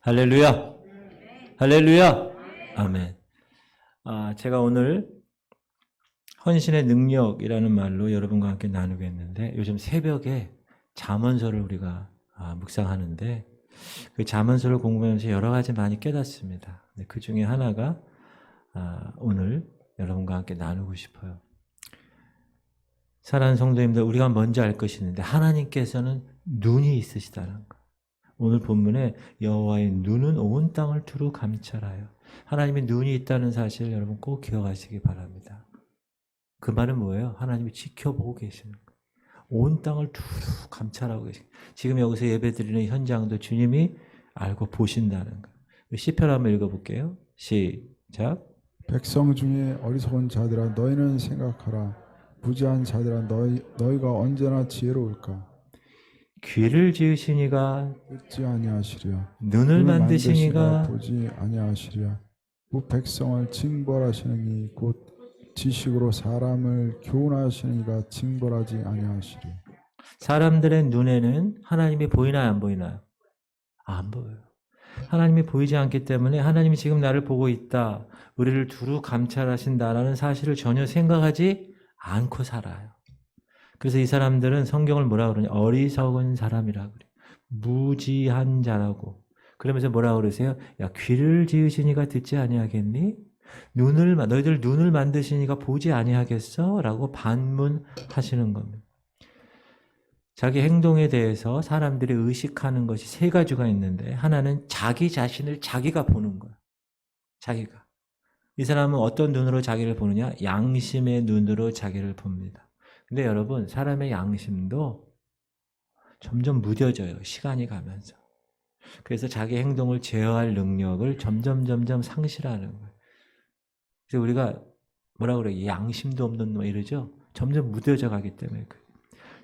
할렐루야. 할렐루야. 아멘. 제가 오늘 헌신의 능력이라는 말로 여러분과 함께 나누겠는데, 요즘 새벽에 잠언서를 우리가 묵상하는데, 그 잠언서를 공부하면서 여러 가지 많이 깨닫습니다. 그 중에 하나가 오늘 여러분과 함께 나누고 싶어요. 사랑하는 성도님들, 우리가 먼저 알 것이 있는데 하나님께서는 눈이 있으시다는 거. 오늘 본문에 여호와의 눈은 온 땅을 두루 감찰하여, 하나님의 눈이 있다는 사실을 여러분 꼭 기억하시기 바랍니다. 그 말은 뭐예요? 하나님이 지켜보고 계시는 거예요. 온 땅을 두루 감찰하고 계시는 거예요. 지금 여기서 예배드리는 현장도 주님이 알고 보신다는 거예요. 시편 한번 읽어볼게요. 시작. 백성 중에 어리석은 자들아 너희는 생각하라. 부지한 자들아 너희가 언제나 지혜로울까. 귀를 지으신 이가 듣지 아니하시랴. 눈을 만드신 이가 보지 아니하시랴. 그 백성을 징벌하시는 이 곧 지식으로 사람을 교훈하시는 이가 징벌하지 아니하시랴. 사람들의 눈에는 하나님이 보이나요, 안 보이나요? 안 보여요. 하나님이 보이지 않기 때문에 하나님이 지금 나를 보고 있다, 우리를 두루 감찰하신다라는 사실을 전혀 생각하지 않고 살아요. 그래서 이 사람들은 성경을 뭐라 그러냐? 어리석은 사람이라고 그래요. 무지한 자라고. 그러면서 뭐라 그러세요? 야, 귀를 지으시니가 듣지 아니하겠니? 너희들 눈을 만드시니가 보지 아니하겠어? 라고 반문하시는 겁니다. 자기 행동에 대해서 사람들이 의식하는 것이 세 가지가 있는데, 하나는 자기 자신을 자기가 보는 거야. 자기가. 이 사람은 어떤 눈으로 자기를 보느냐? 양심의 눈으로 자기를 봅니다. 근데 여러분, 사람의 양심도 점점 무뎌져요. 시간이 가면서. 그래서 자기 행동을 제어할 능력을 점점 상실하는 거예요. 그래서 우리가 뭐라 그래요? 양심도 없는 놈 이러죠? 점점 무뎌져 가기 때문에.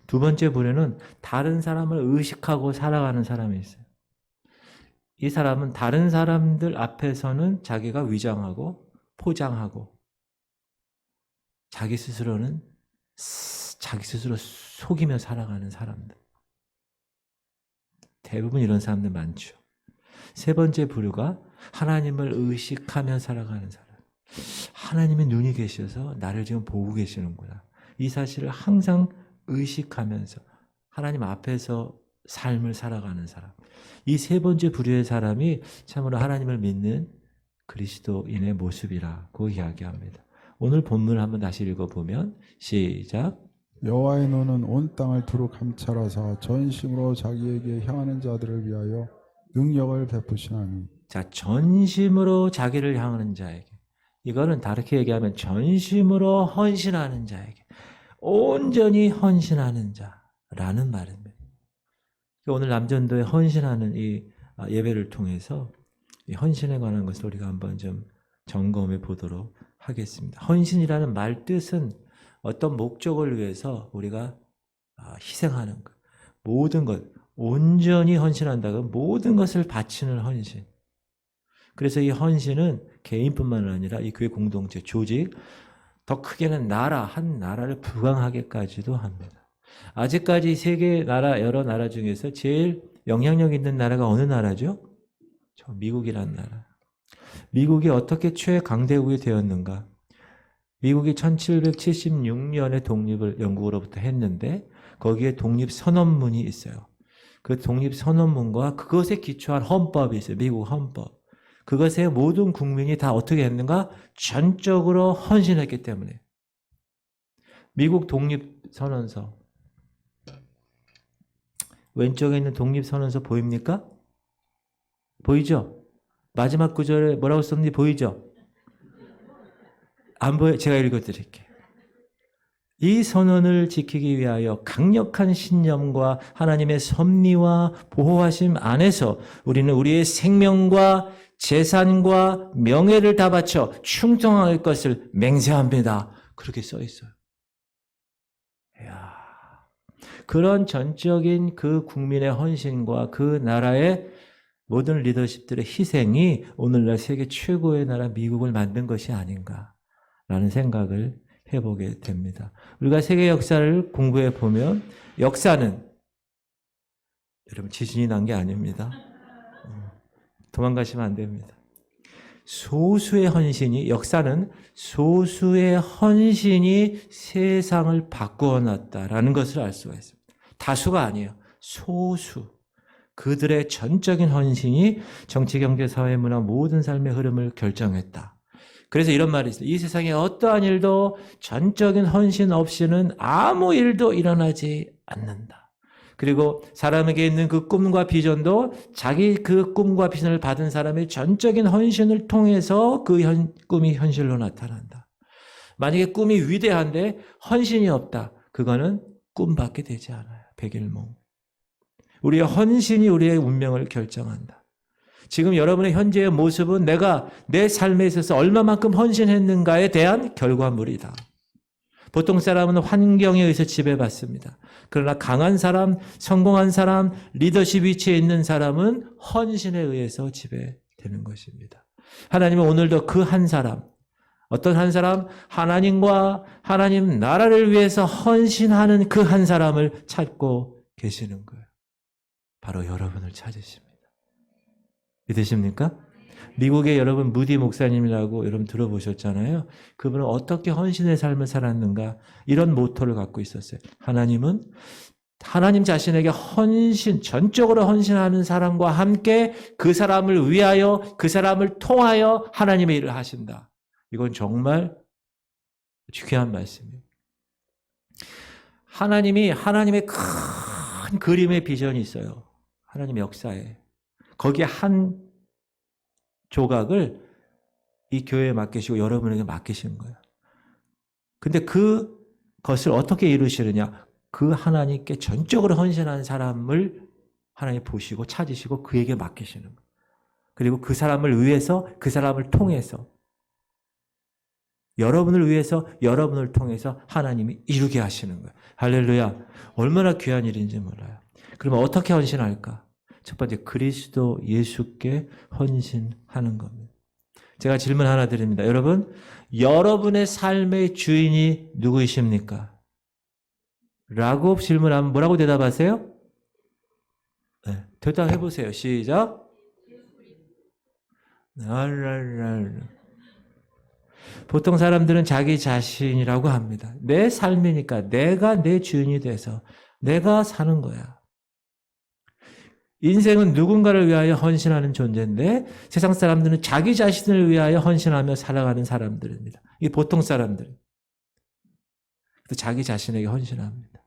두 번째 부류는 다른 사람을 의식하고 살아가는 사람이 있어요. 이 사람은 다른 사람들 앞에서는 자기가 위장하고 포장하고, 자기 스스로는 자기 스스로 속이며 살아가는 사람들. 대부분 이런 사람들 많죠. 세 번째 부류가 하나님을 의식하며 살아가는 사람. 하나님의 눈이 계셔서 나를 지금 보고 계시는구나. 이 사실을 항상 의식하면서 하나님 앞에서 삶을 살아가는 사람. 이 세 번째 부류의 사람이 참으로 하나님을 믿는 그리스도인의 모습이라고 이야기합니다. 오늘 본문을 한번 다시 읽어보면 시작. 여호와의 눈은 온 땅을 두루 감찰하사 전심으로 자기에게 향하는 자들을 위하여 능력을 베푸시나니. 자, 전심으로 자기를 향하는 자에게. 이거는 다르게 얘기하면 전심으로 헌신하는 자에게. 온전히 헌신하는 자라는 말입니다. 오늘 남전도에 헌신하는 이 예배를 통해서 이 헌신에 관한 것을 우리가 한번 좀 점검해 보도록 하겠습니다. 헌신이라는 말 뜻은 어떤 목적을 위해서 우리가 희생하는 것, 모든 것, 온전히 헌신한다고 모든 것을 바치는 헌신. 그래서 이 헌신은 개인뿐만 아니라 이 교회 공동체, 조직, 더 크게는 나라, 한 나라를 부강하게까지도 합니다. 아직까지 세계 나라, 여러 나라 중에서 제일 영향력 있는 나라가 어느 나라죠? 저 미국이라는 나라. 미국이 어떻게 최강대국이 되었는가? 미국이 1776년에 독립을 영국으로부터 했는데, 거기에 독립선언문이 있어요. 그 독립선언문과 그것에 기초한 헌법이 있어요. 미국 헌법. 그것에 모든 국민이 다 어떻게 했는가? 전적으로 헌신했기 때문에. 미국 독립선언서. 왼쪽에 있는 독립선언서 보입니까? 보이죠? 마지막 구절에 뭐라고 썼는지 보이죠? 안 보여요? 제가 읽어드릴게요. 이 선언을 지키기 위하여 강력한 신념과 하나님의 섭리와 보호하심 안에서 우리는 우리의 생명과 재산과 명예를 다 바쳐 충성할 것을 맹세합니다. 그렇게 써 있어요. 이야, 그런 전적인 그 국민의 헌신과 그 나라의 모든 리더십들의 희생이 오늘날 세계 최고의 나라 미국을 만든 것이 아닌가라는 생각을 해보게 됩니다. 우리가 세계 역사를 공부해 보면 역사는 여러분 지진이 난 게 아닙니다. 도망가시면 안 됩니다. 소수의 헌신이, 역사는 소수의 헌신이 세상을 바꾸어 놨다라는 것을 알 수가 있습니다. 다수가 아니에요. 소수. 그들의 전적인 헌신이 정치, 경제, 사회, 문화 모든 삶의 흐름을 결정했다. 그래서 이런 말이 있어요. 이 세상에 어떠한 일도 전적인 헌신 없이는 아무 일도 일어나지 않는다. 그리고 사람에게 있는 그 꿈과 비전도 자기 그 꿈과 비전을 받은 사람의 전적인 헌신을 통해서 그 꿈이 현실로 나타난다. 만약에 꿈이 위대한데 헌신이 없다. 그거는 꿈밖에 되지 않아요. 백일몽. 우리의 헌신이 우리의 운명을 결정한다. 지금 여러분의 현재의 모습은 내가 내 삶에 있어서 얼마만큼 헌신했는가에 대한 결과물이다. 보통 사람은 환경에 의해서 지배받습니다. 그러나 강한 사람, 성공한 사람, 리더십 위치에 있는 사람은 헌신에 의해서 지배되는 것입니다. 하나님은 오늘도 그 한 사람, 어떤 한 사람? 하나님과 하나님 나라를 위해서 헌신하는 그 한 사람을 찾고 계시는 거예요. 바로 여러분을 찾으십니다. 믿으십니까? 미국의 여러분 무디 목사님이라고 여러분 들어보셨잖아요. 그분은 어떻게 헌신의 삶을 살았는가 이런 모토를 갖고 있었어요. 하나님은 하나님 자신에게 헌신, 전적으로 헌신하는 사람과 함께 그 사람을 위하여 그 사람을 통하여 하나님의 일을 하신다. 이건 정말 귀한 말씀이에요. 하나님이 하나님의 큰 그림의 비전이 있어요. 하나님의 역사에. 거기에 한 조각을 이 교회에 맡기시고 여러분에게 맡기시는 거예요. 근데 그것을 어떻게 이루시느냐? 그 하나님께 전적으로 헌신한 사람을 하나님 보시고 찾으시고 그에게 맡기시는 거예요. 그리고 그 사람을 위해서, 그 사람을 통해서, 여러분을 위해서, 여러분을 통해서 하나님이 이루게 하시는 거예요. 할렐루야. 얼마나 귀한 일인지 몰라요. 그러면 어떻게 헌신할까? 첫 번째, 그리스도 예수께 헌신하는 겁니다. 제가 질문 하나 드립니다. 여러분, 여러분의 삶의 주인이 누구이십니까? 라고 질문하면 뭐라고 대답하세요? 네, 대답해 보세요. 시작. 보통 사람들은 자기 자신이라고 합니다. 내 삶이니까 내가 내 주인이 돼서 내가 사는 거야. 인생은 누군가를 위하여 헌신하는 존재인데 세상 사람들은 자기 자신을 위하여 헌신하며 살아가는 사람들입니다. 이게 보통 사람들. 자기 자신에게 헌신합니다.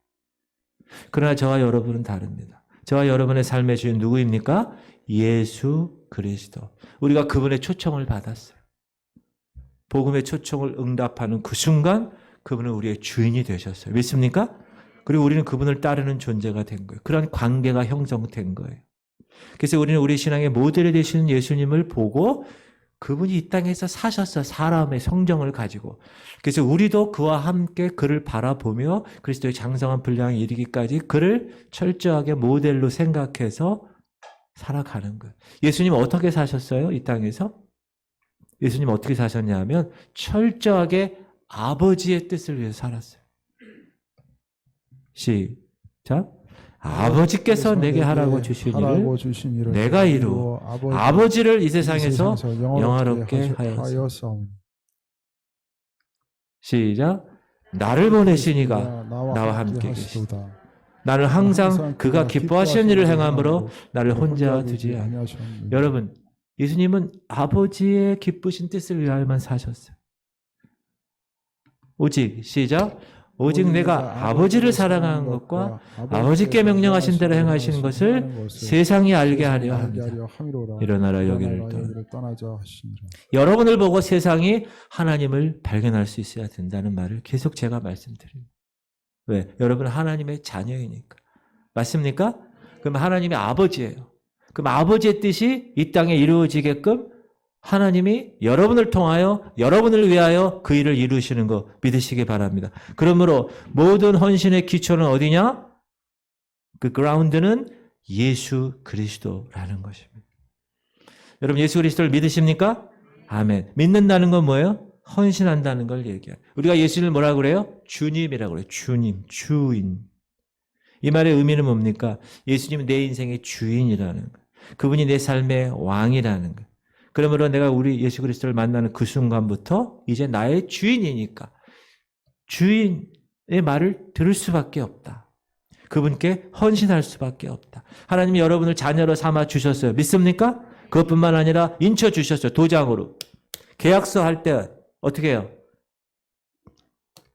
그러나 저와 여러분은 다릅니다. 저와 여러분의 삶의 주인 누구입니까? 예수 그리스도. 우리가 그분의 초청을 받았어요. 복음의 초청을 응답하는 그 순간 그분은 우리의 주인이 되셨어요. 믿습니까? 그리고 우리는 그분을 따르는 존재가 된 거예요. 그런 관계가 형성된 거예요. 그래서 우리는 우리 신앙의 모델이 되시는 예수님을 보고 그분이 이 땅에서 사셨어. 사람의 성정을 가지고. 그래서 우리도 그와 함께 그를 바라보며 그리스도의 장성한 분량에 이르기까지 그를 철저하게 모델로 생각해서 살아가는 거예요. 예수님 어떻게 사셨어요? 이 땅에서? 예수님 어떻게 사셨냐 하면 철저하게 아버지의 뜻을 위해서 살았어요. 시작. 아버지께서 내게 하라고 주신 일을 내가 이루어 아버지를 이 세상에서 영화롭게 하였으니. 시작. 나를 보내신 이가 나와 함께 계시다. 나는 항상 그가 기뻐하시는 일을 행함으로 나를 혼자 두지 아니하셨느니라. 여러분, 예수님은 아버지의 기쁘신 뜻을 위하여만 사셨어요. 오직 시작. 오직 내가 아버지를 사랑하는 것과 아버지께 명령하신 대로 행하시는 것을 세상이 알게 하려 합니다. 일어나라 여기를 떠나자 하시니라. 여러분을 보고 세상이 하나님을 발견할 수 있어야 된다는 말을 계속 제가 말씀드립니다. 왜? 여러분은 하나님의 자녀이니까. 맞습니까? 그럼 하나님의 아버지예요. 그럼 아버지의 뜻이 이 땅에 이루어지게끔 하나님이 여러분을 통하여 여러분을 위하여 그 일을 이루시는 거 믿으시기 바랍니다. 그러므로 모든 헌신의 기초는 어디냐? 그 그라운드는 예수 그리스도라는 것입니다. 여러분 예수 그리스도를 믿으십니까? 아멘. 믿는다는 건 뭐예요? 헌신한다는 걸 얘기해요. 우리가 예수님을 뭐라고 그래요? 주님이라고 그래요. 주님, 주인. 이 말의 의미는 뭡니까? 예수님은 내 인생의 주인이라는 거예요. 그분이 내 삶의 왕이라는 거예요. 그러므로 내가 우리 예수 그리스도를 만나는 그 순간부터 이제 나의 주인이니까 주인의 말을 들을 수밖에 없다. 그분께 헌신할 수밖에 없다. 하나님이 여러분을 자녀로 삼아 주셨어요. 믿습니까? 그것뿐만 아니라 인쳐 주셨어요. 도장으로. 계약서 할 때 어떻게 해요?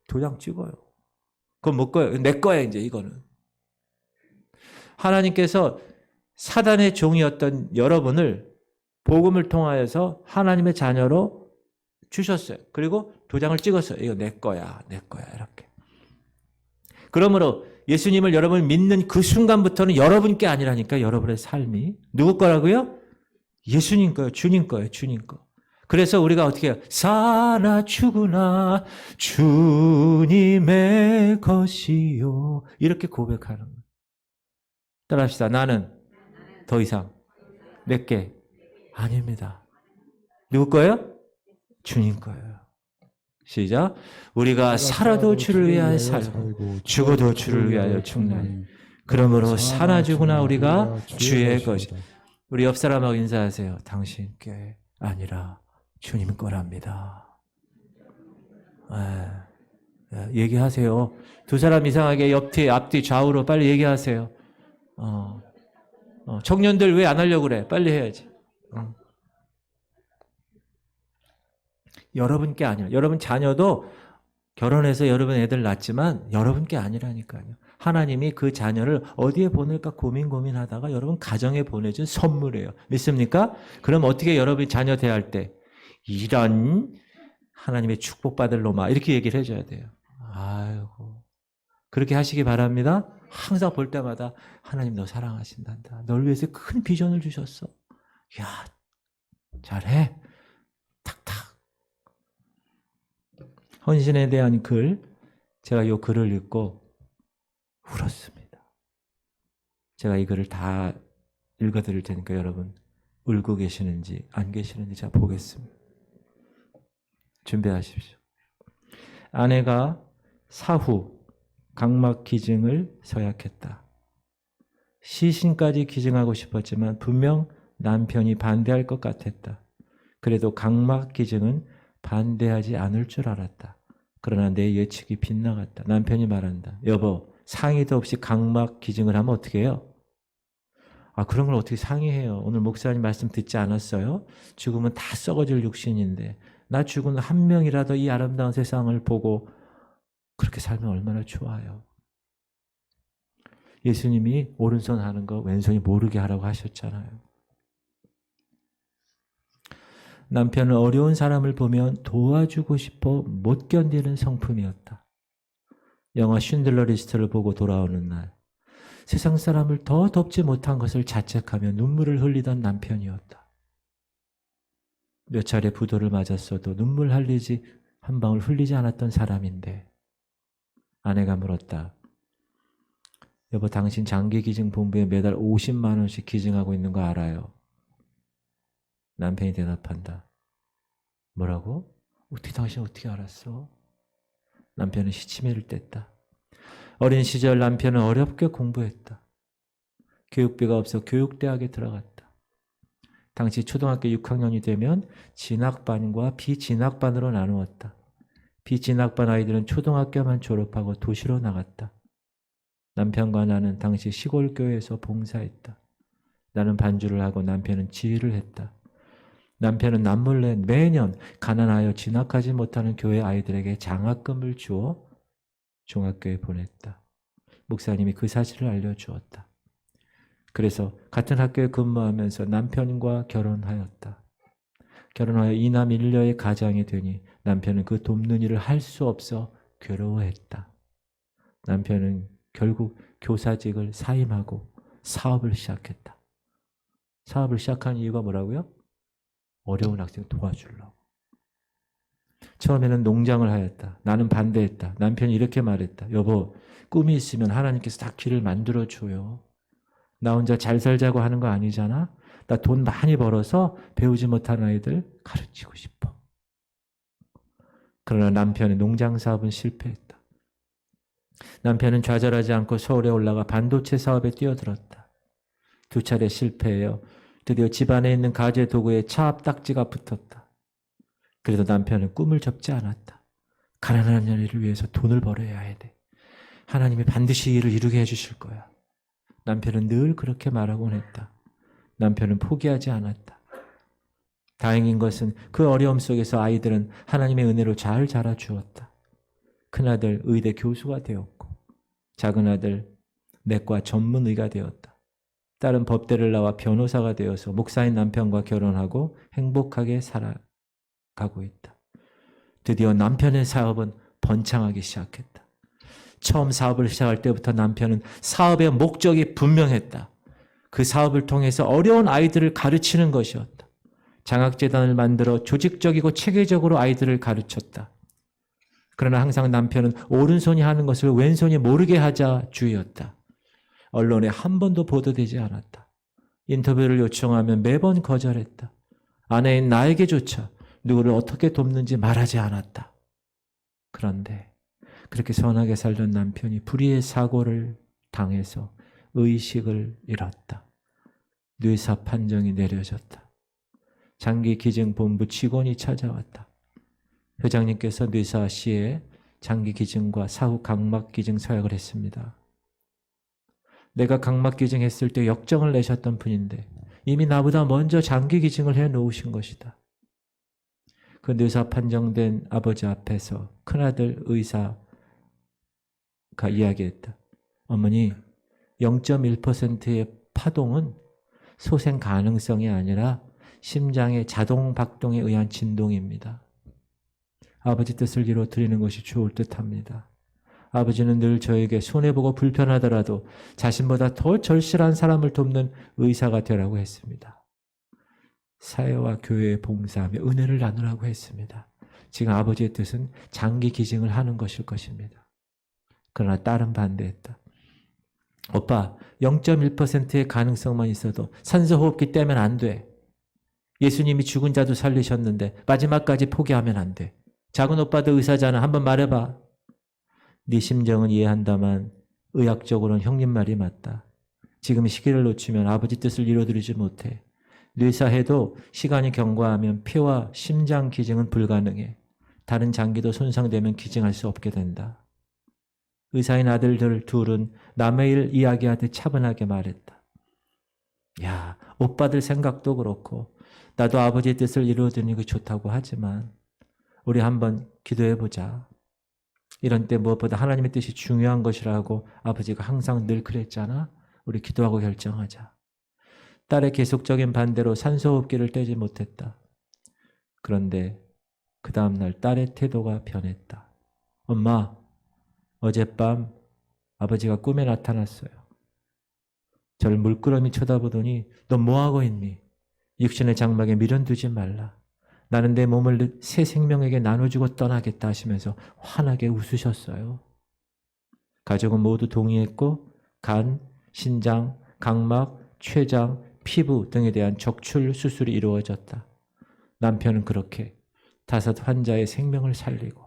도장 찍어요. 그건 못 거예요. 내 거야 이제 이거는. 하나님께서 사단의 종이었던 여러분을 복음을 통하여서 하나님의 자녀로 주셨어요. 그리고 도장을 찍었어요. 이거 내 거야, 내 거야 이렇게. 그러므로 예수님을 여러분을 믿는 그 순간부터는 여러분께 아니라니까 여러분의 삶이. 누구 거라고요? 예수님 거예요. 주님 거예요. 주님 거. 그래서 우리가 어떻게 해요? 사나 죽으나 주님의 것이요. 이렇게 고백하는 거예요. 따라합시다. 나는 더 이상 내게 아닙니다. 누구 거예요? 주님 거예요. 시작. 우리가 살아도 주를 위하여 살고 죽어도 주를 위하여 죽나니 그러므로 사나 죽으나 우리가 주의 것이. 우리 옆 사람하고 인사하세요. 당신께 아니라 주님 거랍니다. 얘기하세요. 두 사람 이상하게 옆뒤 앞뒤 좌우로 빨리 얘기하세요. 청년들 왜 안 하려고 그래? 빨리 해야지. 여러분께 아니라. 여러분 자녀도 결혼해서 여러분 애들 낳지만 여러분께 아니라니까요. 하나님이 그 자녀를 어디에 보낼까 고민하다가 여러분 가정에 보내준 선물이에요. 믿습니까? 그럼 어떻게 여러분이 자녀 대할 때 이런 하나님의 축복받을 놈아 이렇게 얘기를 해줘야 돼요. 아이고 그렇게 하시기 바랍니다. 항상 볼 때마다 하나님 너 사랑하신단다. 널 위해서 큰 비전을 주셨어. 야 잘해. 탁탁. 헌신에 대한 글, 제가 이 글을 읽고 울었습니다. 제가 이 글을 다 읽어드릴 테니까 여러분 울고 계시는지 안 계시는지 제가 보겠습니다. 준비하십시오. 아내가 사후 각막 기증을 서약했다. 시신까지 기증하고 싶었지만 분명 남편이 반대할 것 같았다. 그래도 각막 기증은 반대하지 않을 줄 알았다. 그러나 내 예측이 빗나갔다. 남편이 말한다. 여보, 상의도 없이 각막 기증을 하면 어떻게 해요? 그런 걸 어떻게 상의해요? 오늘 목사님 말씀 듣지 않았어요? 죽으면 다 썩어질 육신인데 나 죽은 한 명이라도 이 아름다운 세상을 보고 그렇게 살면 얼마나 좋아요. 예수님이 오른손 하는 거 왼손이 모르게 하라고 하셨잖아요. 남편은 어려운 사람을 보면 도와주고 싶어 못 견디는 성품이었다. 영화 쉰들러 리스트를 보고 돌아오는 날 세상 사람을 더 덥지 못한 것을 자책하며 눈물을 흘리던 남편이었다. 몇 차례 부도를 맞았어도 눈물 흘리지 한 방울 흘리지 않았던 사람인데 아내가 물었다. 여보 당신 장기기증본부에 매달 50만 원씩 기증하고 있는 거 알아요? 남편이 대답한다. 뭐라고? 당신 어떻게 알았어? 남편은 시치미를 뗐다. 어린 시절 남편은 어렵게 공부했다. 교육비가 없어 교육대학에 들어갔다. 당시 초등학교 6학년이 되면 진학반과 비진학반으로 나누었다. 비진학반 아이들은 초등학교만 졸업하고 도시로 나갔다. 남편과 나는 당시 시골 교회에서 봉사했다. 나는 반주를 하고 남편은 지휘를 했다. 남편은 남몰래 매년 가난하여 진학하지 못하는 교회 아이들에게 장학금을 주어 중학교에 보냈다. 목사님이 그 사실을 알려주었다. 그래서 같은 학교에 근무하면서 남편과 결혼하였다. 결혼하여 이남 일녀의 가장이 되니 남편은 그 돕는 일을 할 수 없어 괴로워했다. 남편은 결국 교사직을 사임하고 사업을 시작했다. 사업을 시작한 이유가 뭐라고요? 어려운 학생을 도와주려고. 처음에는 농장을 하였다. 나는 반대했다. 남편이 이렇게 말했다. 여보, 꿈이 있으면 하나님께서 다 길을 만들어줘요. 나 혼자 잘 살자고 하는 거 아니잖아. 나 돈 많이 벌어서 배우지 못한 아이들 가르치고 싶어. 그러나 남편의 농장 사업은 실패했다. 남편은 좌절하지 않고 서울에 올라가 반도체 사업에 뛰어들었다. 2차례 실패해요. 드디어 집안에 있는 가재 도구에 차 앞 딱지가 붙었다. 그래도 남편은 꿈을 접지 않았다. 가난한 아이를 위해서 돈을 벌어야 돼. 하나님이 반드시 이 일을 이루게 해주실 거야. 남편은 늘 그렇게 말하곤 했다. 남편은 포기하지 않았다. 다행인 것은 그 어려움 속에서 아이들은 하나님의 은혜로 잘 자라주었다. 큰아들 의대 교수가 되었고 작은 아들 내과 전문의가 되었다. 딸은 법대를 나와 변호사가 되어서 목사인 남편과 결혼하고 행복하게 살아가고 있다. 드디어 남편의 사업은 번창하기 시작했다. 처음 사업을 시작할 때부터 남편은 사업의 목적이 분명했다. 그 사업을 통해서 어려운 아이들을 가르치는 것이었다. 장학재단을 만들어 조직적이고 체계적으로 아이들을 가르쳤다. 그러나 항상 남편은 오른손이 하는 것을 왼손이 모르게 하자 주의였다. 언론에 한 번도 보도되지 않았다. 인터뷰를 요청하면 매번 거절했다. 아내인 나에게조차 누구를 어떻게 돕는지 말하지 않았다. 그런데 그렇게 선하게 살던 남편이 불의의 사고를 당해서 의식을 잃었다. 뇌사 판정이 내려졌다. 장기기증본부 직원이 찾아왔다. 회장님께서 뇌사 시에 장기기증과 사후 각막기증 서약을 했습니다. 내가 각막기증 했을 때 역정을 내셨던 분인데 이미 나보다 먼저 장기기증을 해놓으신 것이다. 그 뇌사 판정된 아버지 앞에서 큰아들 의사가 이야기했다. 어머니, 0.1%의 파동은 소생 가능성이 아니라 심장의 자동 박동에 의한 진동입니다. 아버지 뜻을 이루어드리는 것이 좋을 듯합니다. 아버지는 늘 저에게 손해보고 불편하더라도 자신보다 더 절실한 사람을 돕는 의사가 되라고 했습니다. 사회와 교회에 봉사하며 은혜를 나누라고 했습니다. 지금 아버지의 뜻은 장기 기증을 하는 것일 것입니다. 그러나 딸은 반대했다. 오빠, 0.1%의 가능성만 있어도 산소호흡기 떼면 안 돼. 예수님이 죽은 자도 살리셨는데 마지막까지 포기하면 안 돼. 작은 오빠도 의사잖아. 한번 말해봐. 네 심정은 이해한다만 의학적으로는 형님 말이 맞다. 지금 시기를 놓치면 아버지 뜻을 이루어드리지 못해. 뇌사해도 시간이 경과하면 폐와 심장 기증은 불가능해. 다른 장기도 손상되면 기증할 수 없게 된다. 의사인 아들들 둘은 남의 일 이야기하듯 차분하게 말했다. 야, 오빠들 생각도 그렇고 나도 아버지의 뜻을 이루어드리는 게 좋다고 하지만 우리 한번 기도해보자. 이런 때 무엇보다 하나님의 뜻이 중요한 것이라고 아버지가 항상 늘 그랬잖아. 우리 기도하고 결정하자. 딸의 계속적인 반대로 산소호흡기를 떼지 못했다. 그런데 그 다음날 딸의 태도가 변했다. 엄마, 어젯밤 아버지가 꿈에 나타났어요. 저를 물끄러미 쳐다보더니 너 뭐하고 있니? 육신의 장막에 미련두지 말라. 나는 내 몸을 새 생명에게 나눠주고 떠나겠다 하시면서 환하게 웃으셨어요. 가족은 모두 동의했고 간, 신장, 각막, 췌장, 피부 등에 대한 적출 수술이 이루어졌다. 남편은 그렇게 5 환자의 생명을 살리고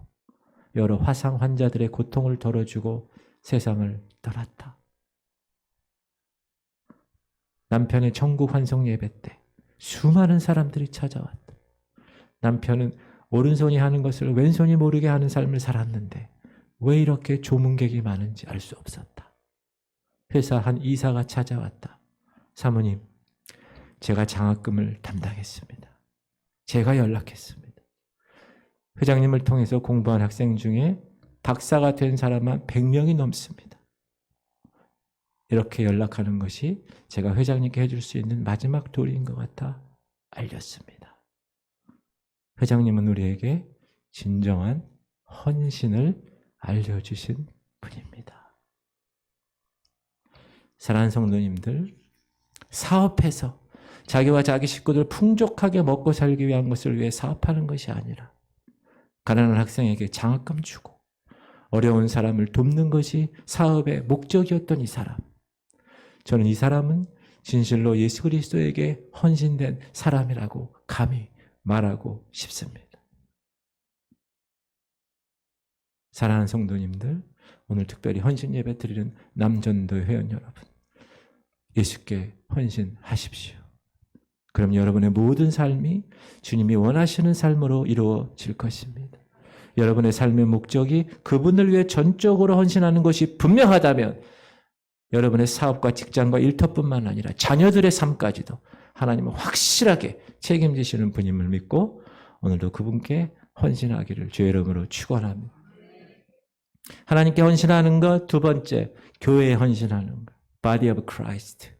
여러 화상 환자들의 고통을 덜어주고 세상을 떠났다. 남편의 천국 환송 예배 때 수많은 사람들이 찾아왔다. 남편은 오른손이 하는 것을 왼손이 모르게 하는 삶을 살았는데 왜 이렇게 조문객이 많은지 알 수 없었다. 회사 한 이사가 찾아왔다. 사모님, 제가 장학금을 담당했습니다. 제가 연락했습니다. 회장님을 통해서 공부한 학생 중에 박사가 된 사람만 100명이 넘습니다. 이렇게 연락하는 것이 제가 회장님께 해줄 수 있는 마지막 도리인 것 같아 알렸습니다. 회장님은 우리에게 진정한 헌신을 알려주신 분입니다. 사랑하는 성도님들, 사업해서 자기와 자기 식구들 풍족하게 먹고 살기 위한 것을 위해 사업하는 것이 아니라 가난한 학생에게 장학금 주고 어려운 사람을 돕는 것이 사업의 목적이었던 이 사람. 저는 이 사람은 진실로 예수 그리스도에게 헌신된 사람이라고 감히 말하고 싶습니다. 사랑하는 성도님들, 오늘 특별히 헌신 예배 드리는 남전도 회원 여러분, 예수께 헌신하십시오. 그럼 여러분의 모든 삶이 주님이 원하시는 삶으로 이루어질 것입니다. 여러분의 삶의 목적이 그분을 위해 전적으로 헌신하는 것이 분명하다면 여러분의 사업과 직장과 일터뿐만 아니라 자녀들의 삶까지도 하나님은 확실하게 책임지시는 분임을 믿고 오늘도 그분께 헌신하기를 주의 이름으로 축원합니다. 하나님께 헌신하는 것, 두 번째, 교회에 헌신하는 것. Body of Christ.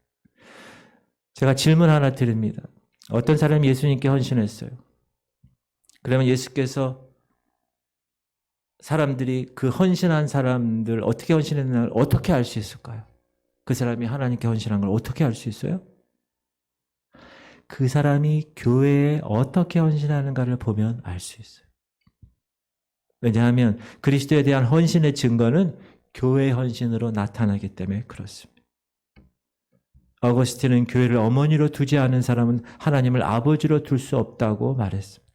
제가 질문 하나 드립니다. 어떤 사람이 예수님께 헌신했어요? 그러면 예수께서 사람들이 그 헌신한 사람들 어떻게 헌신했나를 어떻게 알 수 있을까요? 그 사람이 하나님께 헌신한 걸 어떻게 알 수 있어요? 그 사람이 교회에 어떻게 헌신하는가를 보면 알 수 있어요. 왜냐하면 그리스도에 대한 헌신의 증거는 교회 헌신으로 나타나기 때문에 그렇습니다. 어거스틴은 교회를 어머니로 두지 않은 사람은 하나님을 아버지로 둘 수 없다고 말했습니다.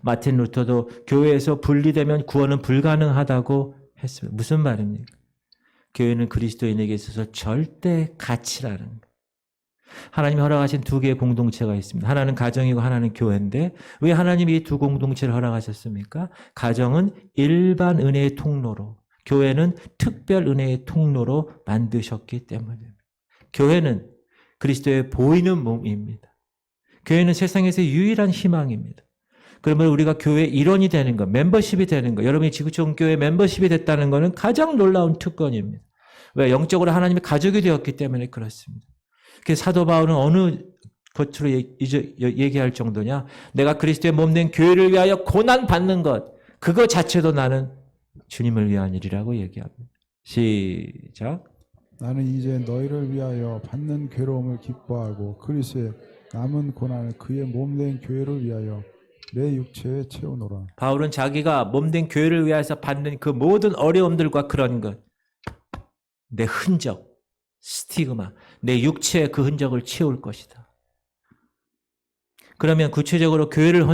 마틴 루터도 교회에서 분리되면 구원은 불가능하다고 했습니다. 무슨 말입니까? 교회는 그리스도인에게 있어서 절대 가치라는 거예요. 하나님이 허락하신 두 개의 공동체가 있습니다. 하나는 가정이고 하나는 교회인데 왜 하나님이 이 두 공동체를 허락하셨습니까? 가정은 일반 은혜의 통로로, 교회는 특별 은혜의 통로로 만드셨기 때문입니다. 교회는 그리스도의 보이는 몸입니다. 교회는 세상에서 유일한 희망입니다. 그러면 우리가 교회의 일원이 되는 것, 멤버십이 되는 것, 여러분이 지구촌 교회 멤버십이 됐다는 것은 가장 놀라운 특권입니다. 왜? 영적으로 하나님의 가족이 되었기 때문에 그렇습니다. 그래서 사도 바울은 어느 것으로 얘기할 정도냐? 내가 그리스도의 몸된 교회를 위하여 고난 받는 것, 그거 자체도 나는 주님을 위한 일이라고 얘기합니다. 시작. 나는 이제 너희를 위하여 받는 괴로움을 기뻐하고 그리스도의 남은 고난을 그의 몸된 교회를 위하여 내 육체에 채우노라. 바울은 자기가 몸된 교회를 위해서 받는 그 모든 어려움들과 그런 것, 내 흔적, 스티그마, 내 육체의 그 흔적을 채울 것이다. 그러면 구체적으로 교회를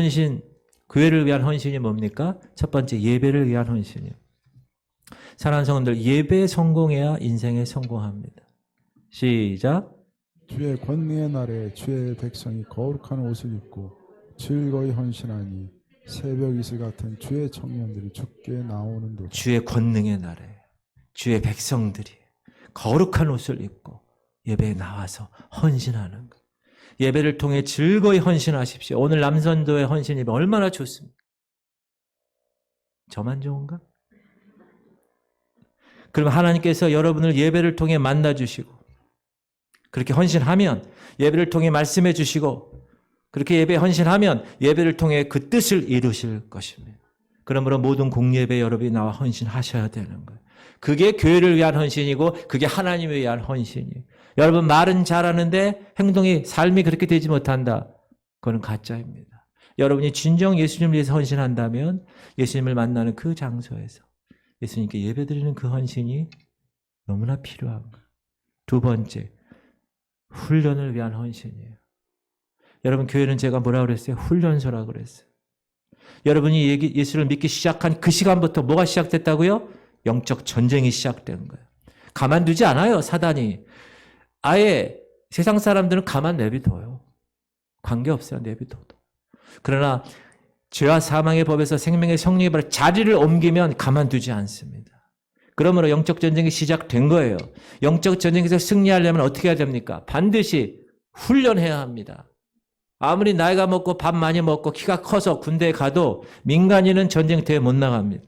위한 헌신이 뭡니까? 첫 번째, 예배를 위한 헌신이에요. 사랑하는 성도들, 예배에 성공해야 인생에 성공합니다. 시작. 주의 권능의 날에 주의 백성이 거룩한 옷을 입고 즐거이 헌신하니 새벽 이슬 같은 주의 청년들이 주께 나오는도다. 주의 권능의 날에 주의 백성들이 거룩한 옷을 입고 예배에 나와서 헌신하는 것. 예배를 통해 즐거이 헌신하십시오. 오늘 남선도의 헌신이 얼마나 좋습니까? 저만 좋은가? 그럼 하나님께서 여러분을 예배를 통해 만나주시고 그렇게 헌신하면 예배를 통해 말씀해 주시고 그렇게 예배에 헌신하면 예배를 통해 그 뜻을 이루실 것입니다. 그러므로 모든 공예배 여러분이 나와 헌신하셔야 되는 거예요. 그게 교회를 위한 헌신이고 그게 하나님을 위한 헌신이에요. 여러분 말은 잘하는데 행동이 삶이 그렇게 되지 못한다. 그건 가짜입니다. 여러분이 진정 예수님을 위해서 헌신한다면 예수님을 만나는 그 장소에서 예수님께 예배드리는 그 헌신이 너무나 필요한 거예요. 두 번째, 훈련을 위한 헌신이에요. 여러분 교회는 제가 뭐라고 그랬어요? 훈련소라고 그랬어요. 여러분이 예수를 믿기 시작한 그 시간부터 뭐가 시작됐다고요? 영적 전쟁이 시작된 거예요. 가만두지 않아요, 사단이. 아예 세상 사람들은 가만 내비둬요. 관계없어요, 내비둬도. 그러나 죄와 사망의 법에서 생명의 성령의 법을 자리를 옮기면 가만두지 않습니다. 그러므로 영적 전쟁이 시작된 거예요. 영적 전쟁에서 승리하려면 어떻게 해야 됩니까? 반드시 훈련해야 합니다. 아무리 나이가 먹고 밥 많이 먹고 키가 커서 군대에 가도 민간인은 전쟁터에 못 나갑니다.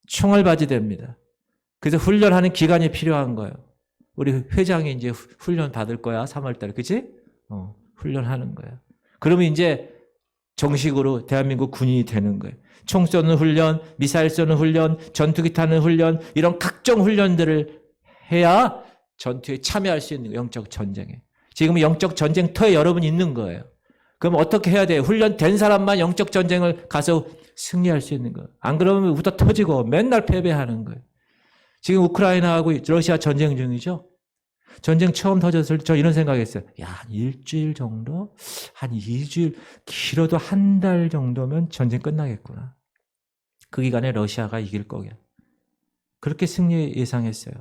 총알 바지 됩니다. 그래서 훈련하는 기간이 필요한 거예요. 우리 회장이 이제 훈련 받을 거야, 3월달에. 그치? 훈련하는 거야. 그러면 이제 정식으로 대한민국 군인이 되는 거예요. 총 쏘는 훈련, 미사일 쏘는 훈련, 전투기 타는 훈련, 이런 각종 훈련들을 해야 전투에 참여할 수 있는 거예요, 영적 전쟁에. 지금 영적 전쟁터에 여러분이 있는 거예요. 그럼 어떻게 해야 돼요? 훈련된 사람만 영적 전쟁을 가서 승리할 수 있는 거예요. 안 그러면 우다 터지고 맨날 패배하는 거예요. 지금 우크라이나하고 러시아 전쟁 중이죠. 전쟁 처음 터졌을 때 저 이런 생각했어요. 야, 한 일주일 정도? 한 2주일? 길어도 한 달 정도면 전쟁 끝나겠구나. 그 기간에 러시아가 이길 거야. 그렇게 승리 예상했어요.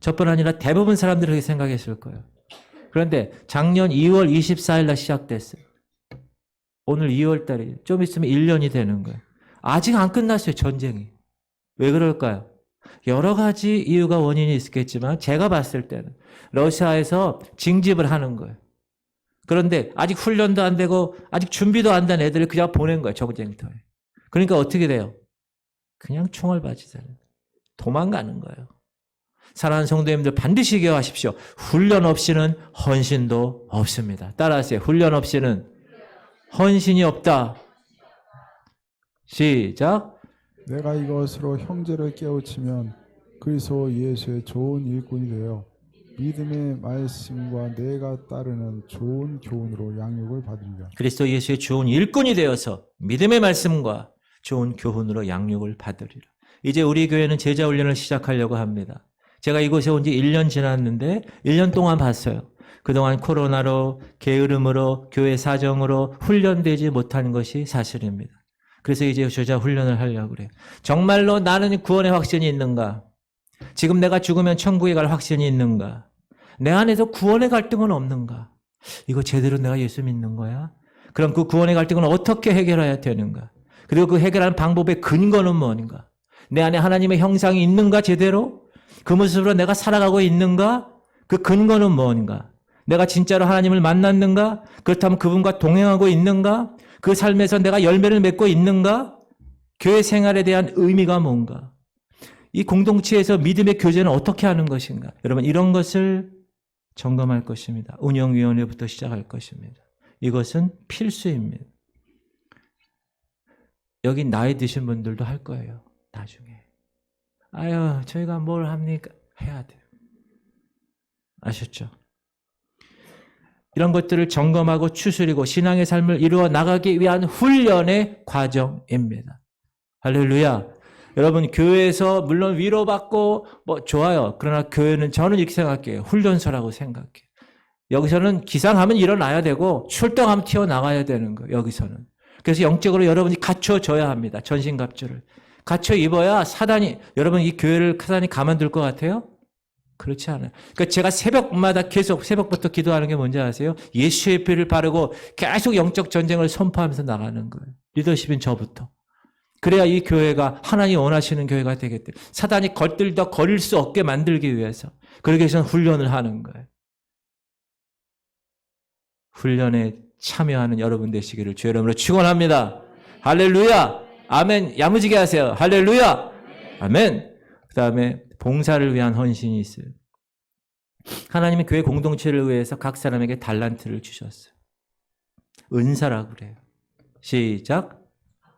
저뿐 아니라 대부분 사람들이 그렇게 생각했을 거예요. 그런데 작년 2월 24일 날 시작됐어요. 오늘 2월 달이에요. 좀 있으면 1년이 되는 거예요. 아직 안 끝났어요, 전쟁이. 왜 그럴까요? 여러 가지 이유가 원인이 있겠지만 제가 봤을 때는 러시아에서 징집을 하는 거예요. 그런데 아직 훈련도 안 되고 아직 준비도 안 된 애들을 그냥 보낸 거예요, 전쟁터에. 그러니까 어떻게 돼요? 그냥 총을 맞이잖아요. 도망가는 거예요. 사랑하는 성도님들 반드시 기억하십시오. 훈련 없이는 헌신도 없습니다. 따라하세요. 훈련 없이는 헌신이 없다. 시작. 내가 이것으로 형제를 깨우치면 그리스도 예수의 좋은 일꾼이 되어 믿음의 말씀과 내가 따르는 좋은 교훈으로 양육을 받으리라. 그리스도 예수의 좋은 일꾼이 되어서 믿음의 말씀과 좋은 교훈으로 양육을 받으리라. 이제 우리 교회는 제자 훈련을 시작하려고 합니다. 제가 이곳에 온 지 1년 지났는데 1년 동안 봤어요. 그동안 코로나로 게으름으로 교회 사정으로 훈련되지 못한 것이 사실입니다. 그래서 이제 제자 훈련을 하려고 그래요. 정말로 나는 구원의 확신이 있는가? 지금 내가 죽으면 천국에 갈 확신이 있는가? 내 안에서 구원의 갈등은 없는가? 이거 제대로 내가 예수 믿는 거야? 그럼 그 구원의 갈등은 어떻게 해결해야 되는가? 그리고 그 해결하는 방법의 근거는 뭔가? 내 안에 하나님의 형상이 있는가 제대로? 그 모습으로 내가 살아가고 있는가? 그 근거는 뭔가? 내가 진짜로 하나님을 만났는가? 그렇다면 그분과 동행하고 있는가? 그 삶에서 내가 열매를 맺고 있는가? 교회 생활에 대한 의미가 뭔가? 이 공동체에서 믿음의 교제는 어떻게 하는 것인가? 여러분 이런 것을 점검할 것입니다. 운영위원회부터 시작할 것입니다. 이것은 필수입니다. 여기 나이 드신 분들도 할 거예요. 나중에. 아유 저희가 뭘 합니까? 해야 돼요. 아셨죠? 이런 것들을 점검하고 추스리고 신앙의 삶을 이루어 나가기 위한 훈련의 과정입니다. 할렐루야. 여러분 교회에서 물론 위로받고 뭐 좋아요. 그러나 교회는 저는 이렇게 생각해요. 훈련소라고 생각해요. 여기서는 기상하면 일어나야 되고 출동하면 튀어나가야 되는 거예요. 여기서는. 그래서 영적으로 여러분이 갖춰줘야 합니다. 전신갑주를. 갖춰 입어야 사단이 여러분 이 교회를 사단이 가만둘 것 같아요? 그렇지 않아요. 그러니까 제가 새벽마다 계속 새벽부터 기도하는 게 뭔지 아세요? 예수의 피를 바르고 계속 영적 전쟁을 선포하면서 나가는 거예요. 리더십인 저부터. 그래야 이 교회가 하나님이 원하시는 교회가 되겠대. 사단이 걸들다 거릴 수 없게 만들기 위해서. 그러기 위해서는 훈련을 하는 거예요. 훈련에 참여하는 여러분 되시기를 주의 이름으로 축원합니다. 할렐루야. 아멘. 야무지게 하세요. 할렐루야. 아멘. 그 다음에 봉사를 위한 헌신이 있어요. 하나님이 교회 공동체를 위해서 각 사람에게 달란트를 주셨어요. 은사라고 그래요. 시작.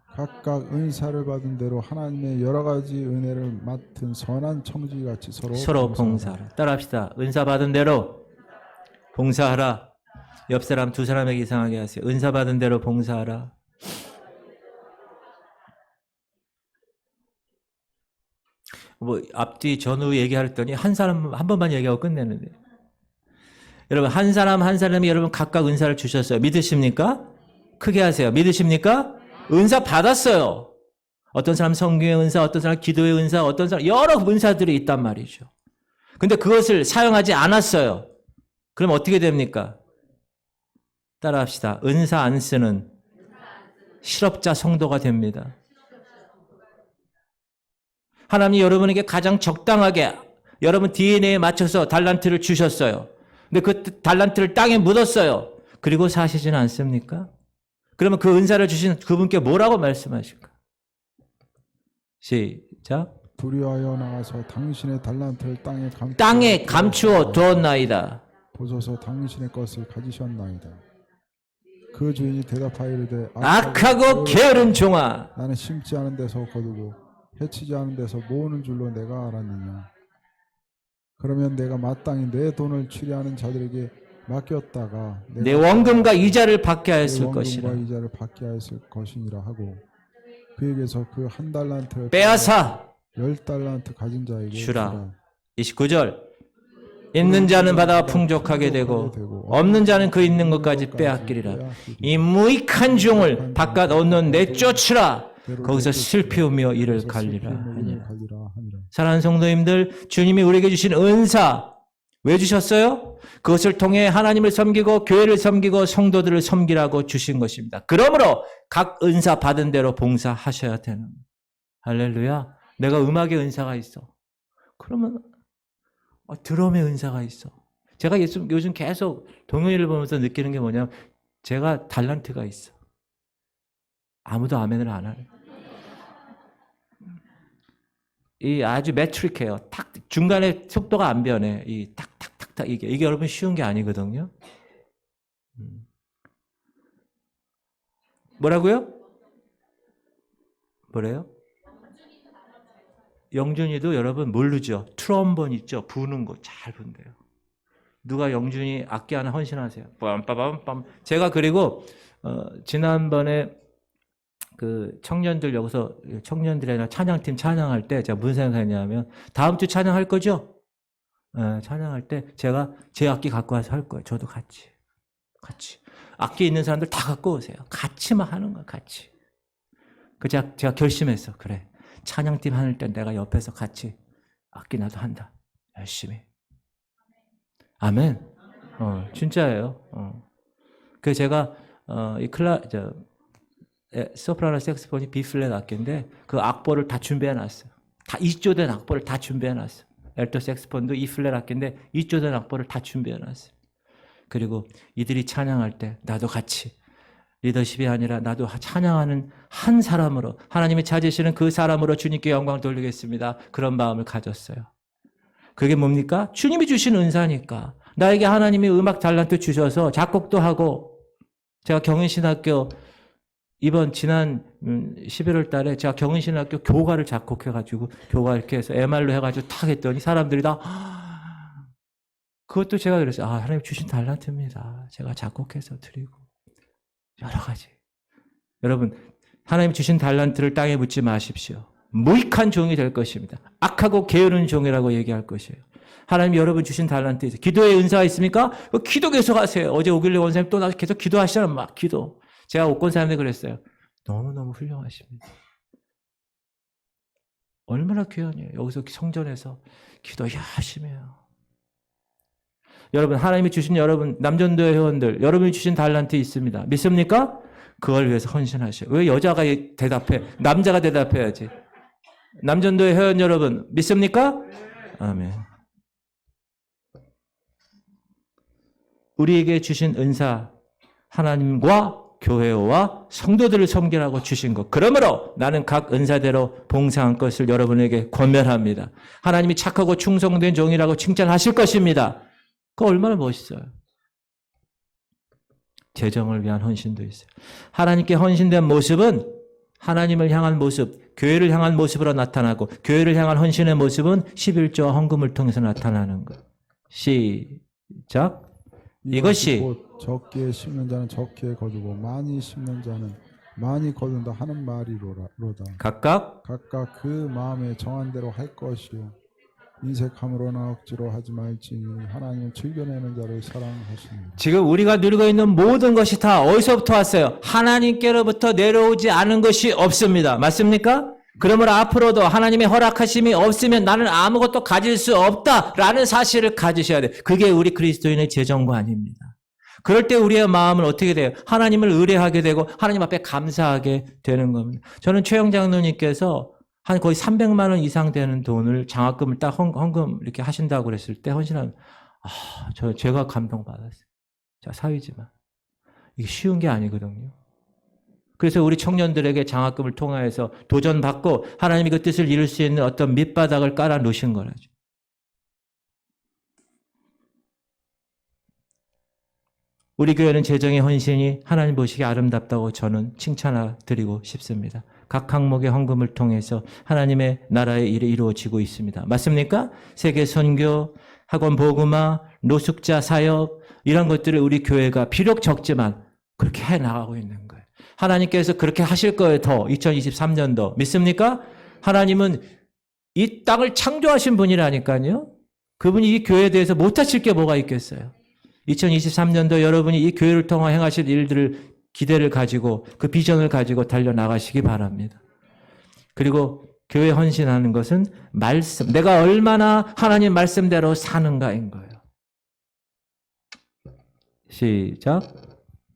각각 은사를 받은 대로 하나님의 여러 가지 은혜를 맡은 선한 청지기같이 서로 봉사하라. 따라합시다. 은사 받은 대로 봉사하라. 옆 사람 두 사람에게 이상하게 하세요. 은사 받은 대로 봉사하라. 뭐 앞뒤 전후 얘기했더니 한 사람 한 번만 얘기하고 끝내는데. 여러분 한 사람이 여러분 각각 은사를 주셨어요. 믿으십니까? 크게 하세요. 믿으십니까? 은사 받았어요. 어떤 사람 성경의 은사, 어떤 사람 기도의 은사, 어떤 사람 여러 은사들이 있단 말이죠. 근데 그것을 사용하지 않았어요. 그럼 어떻게 됩니까? 따라합시다. 은사 안 쓰는 실업자 성도가 됩니다. 하나님이 여러분에게 가장 적당하게 여러분 DNA에 맞춰서 달란트를 주셨어요. 근데 그 달란트를 땅에 묻었어요. 그리고 사시지는 않습니까? 그러면 그 은사를 주신 그분께 뭐라고 말씀하실까? 시작. 두려워하여 나가서 당신의 달란트를 땅에 감추어 두었나이다. 보소서 당신의 것을 가지셨나이다. 그 주인이 대답하여 이르되 악하고 게으른 종아, 나는 심지 않은 데서 거두고 해치지 않은 데서 모으는 줄로 내가 알았느냐. 그러면 내가 마땅히 내 돈을 취리하는 자들에게 맡겼다가 내 원금과 이자를 받게 하였을 것이라. 원금과 이자를 받게 하였을 것이니라 하고 그에게서 그 한 달란트를 빼앗아 10달란트 가진 자에게 주라. 29절. 있는 자는 받아 풍족하게 되고 없는 자는 그 있는 것까지 빼앗기리라. 이 무익한 종을 바깥 얻는 내쫓으라. 거기서 슬피우며 이를 갈리라 하니라. 사랑하는 성도님들, 주님이 우리에게 주신 은사, 왜 주셨어요? 그것을 통해 하나님을 섬기고 교회를 섬기고 성도들을 섬기라고 주신 것입니다. 그러므로 각 은사 받은 대로 봉사하셔야 되는 거예요. 할렐루야. 내가 음악의 은사가 있어. 그러면 드럼의 은사가 있어. 제가 요즘 계속 동영이를 보면서 느끼는 게 뭐냐면 제가 달란트가 있어. 아무도 아멘을 안 하네. 이 아주 매트릭해요. 탁 중간에 속도가 안 변해. 이 탁탁탁탁 이게 여러분 쉬운 게 아니거든요. 뭐라고요? 뭐래요? 영준이도 여러분 모르죠. 트럼본 있죠. 부는 거 잘 분대요. 누가 영준이 악기 하나 헌신하세요. 빰빠밤빰. 제가 그리고 지난번에 그 청년들 여기서 청년들이나 찬양팀 찬양할 때 제가 무슨 생각했냐면 다음 주 찬양할 거죠? 찬양할 때 제가 제 악기 갖고 와서 할 거예요. 저도 같이. 악기 있는 사람들 다 갖고 오세요. 같이만 하는 거야. 같이. 제가 결심했어. 그래. 찬양팀 하는 때 내가 옆에서 같이 악기 나도 한다. 열심히. 아멘. 진짜예요. 그래서 제가 소프라노 색스폰이 B플랫 악기인데 그 악보를 다 준비해놨어요. 다 2조 된 악보를 다 준비해놨어요. 엘토 색스폰도 E플랫 악기인데 2조 된 악보를 다 준비해놨어요. 그리고 이들이 찬양할 때 나도 같이 리더십이 아니라 나도 찬양하는 한 사람으로 하나님이 찾으시는 그 사람으로 주님께 영광 돌리겠습니다. 그런 마음을 가졌어요. 그게 뭡니까? 주님이 주신 은사니까. 나에게 하나님이 음악 달란트 주셔서 작곡도 하고 제가 경인신학교 지난 11월 달에 제가 경인신학교 교가를 작곡해가지고 교가 이렇게 해서 MR로 해가지고 탁 했더니 사람들이 다 그것도 제가 그랬어요. 하나님 주신 달란트입니다. 제가 작곡해서 드리고 여러 가지. 여러분 하나님 주신 달란트를 땅에 묻지 마십시오. 무익한 종이 될 것입니다. 악하고 게으른 종이라고 얘기할 것이에요. 하나님 여러분 주신 달란트 있어요. 기도의 은사가 있습니까? 기도 계속 하세요. 어제 오길래 원사님 또 나서 계속 기도하시잖아요. 막 기도. 제가 옥권 사람들 그랬어요. 너무너무 훌륭하십니다. 얼마나 귀하냐. 여기서 성전에서 기도 열심히 해요. 여러분 하나님이 주신 여러분 남전도의 회원들 여러분이 주신 달란트 있습니다. 믿습니까? 그걸 위해서 헌신하셔요. 왜 여자가 대답해? 남자가 대답해야지. 남전도의 회원 여러분 믿습니까? 아멘. 우리에게 주신 은사 하나님과 교회와 성도들을 섬기라고 주신 것. 그러므로 나는 각 은사대로 봉사한 것을 여러분에게 권면합니다. 하나님이 착하고 충성된 종이라고 칭찬하실 것입니다. 그거 얼마나 멋있어요. 재정을 위한 헌신도 있어요. 하나님께 헌신된 모습은 하나님을 향한 모습, 교회를 향한 모습으로 나타나고 교회를 향한 헌신의 모습은 11조와 헌금을 통해서 나타나는 것. 시작. 이것이 곧 적게 심는 자는 적게 거두고 많이 심는 자는 많이 거둔다 하는 말이로다. 각각 그 마음에 정한 대로 할 것이요 인색함으로나 억지로 하지 말지니 하나님은 즐겨내는 자를 사랑하십니다. 지금 우리가 누리고 있는 모든 것이 다 어디서부터 왔어요? 하나님께로부터 내려오지 않은 것이 없습니다. 맞습니까? 그러므로 앞으로도 하나님의 허락하심이 없으면 나는 아무것도 가질 수 없다라는 사실을 가지셔야 돼요. 그게 우리 그리스도인의 재정관입니다. 그럴 때 우리의 마음은 어떻게 돼요? 하나님을 의뢰하게 되고 하나님 앞에 감사하게 되는 겁니다. 저는 최영 장로님께서 한 거의 300만 원 이상 되는 돈을 장학금을 딱 헌금 이렇게 하신다고 그랬을 때 헌신하면 제가 감동받았어요. 자, 사위지만 이게 쉬운 게 아니거든요. 그래서 우리 청년들에게 장학금을 통하여서 도전받고 하나님이 그 뜻을 이룰 수 있는 어떤 밑바닥을 깔아 놓으신 거라죠. 우리 교회는 재정의 헌신이 하나님 보시기에 아름답다고 저는 칭찬드리고 싶습니다. 각 항목의 헌금을 통해서 하나님의 나라의 일이 이루어지고 있습니다. 맞습니까? 세계 선교, 학원 복음화, 노숙자 사역 이런 것들을 우리 교회가 비록 적지만 그렇게 해나가고 있는 거예요. 하나님께서 그렇게 하실 거예요. 더 2023년도 믿습니까? 하나님은 이 땅을 창조하신 분이라니까요. 그분이 이 교회에 대해서 못하실 게 뭐가 있겠어요. 2023년도 여러분이 이 교회를 통해 행하실 일들을 기대를 가지고 그 비전을 가지고 달려나가시기 바랍니다. 그리고 교회 헌신하는 것은 말씀, 내가 얼마나 하나님 말씀대로 사는가인 거예요. 시작.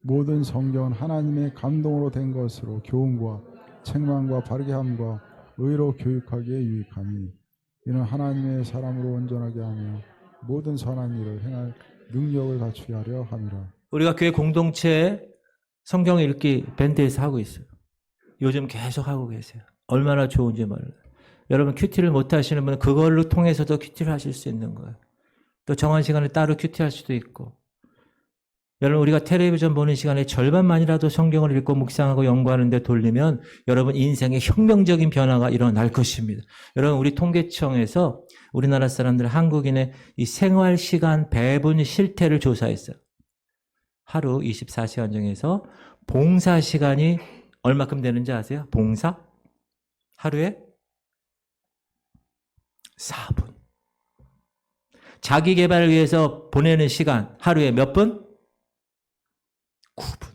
모든 성경은 하나님의 감동으로 된 것으로 교훈과 책망과 바르게 함과 의로 교육하기에 유익하니 이는 하나님의 사람으로 온전하게 하며 모든 선한 일을 행할 능력을 갖추게 하려 함이라. 우리가 교회 공동체 성경 읽기 밴드에서 하고 있어요. 요즘 계속 하고 계세요. 얼마나 좋은지 몰라요. 여러분 큐티를 못 하시는 분은 그걸로 통해서도 큐티를 하실 수 있는 거예요. 또 정한 시간에 따로 큐티 할 수도 있고. 여러분 우리가 텔레비전 보는 시간에 절반만이라도 성경을 읽고 묵상하고 연구하는 데 돌리면 여러분 인생에 혁명적인 변화가 일어날 것입니다. 여러분 우리 통계청에서 우리나라 사람들 한국인의 이 생활 시간 배분 실태를 조사했어요. 하루 24시간 중에서 봉사 시간이 얼마큼 되는지 아세요? 봉사? 하루에 4분. 자기 개발을 위해서 보내는 시간 하루에 몇 분? 9분.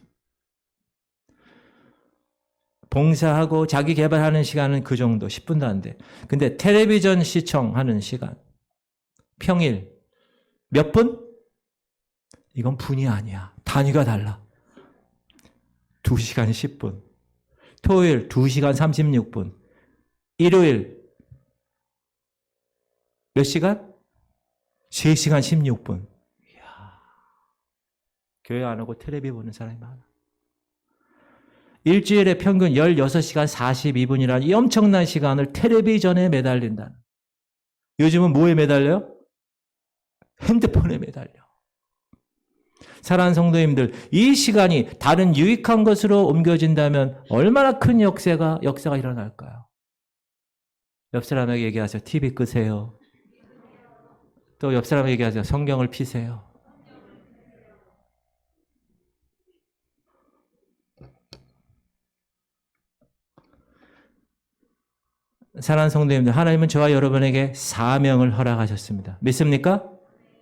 봉사하고 자기 개발하는 시간은 그 정도, 10분도 안 돼. 근데 텔레비전 시청하는 시간, 평일 몇 분? 이건 분이 아니야. 단위가 달라. 2시간 10분. 토요일 2시간 36분. 일요일 몇 시간? 3시간 16분. 이야. 교회 안 오고 텔레비 보는 사람이 많아. 일주일에 평균 16시간 42분이라는 이 엄청난 시간을 텔레비전에 매달린다. 요즘은 뭐에 매달려? 핸드폰에 매달려. 사랑하는 성도님들, 이 시간이 다른 유익한 것으로 옮겨진다면 얼마나 큰 역사가 일어날까요? 옆 사람에게 얘기하세요. TV 끄세요. 또 옆 사람에게 얘기하세요. 성경을 피세요. 사랑하는 성도님들, 하나님은 저와 여러분에게 사명을 허락하셨습니다. 믿습니까?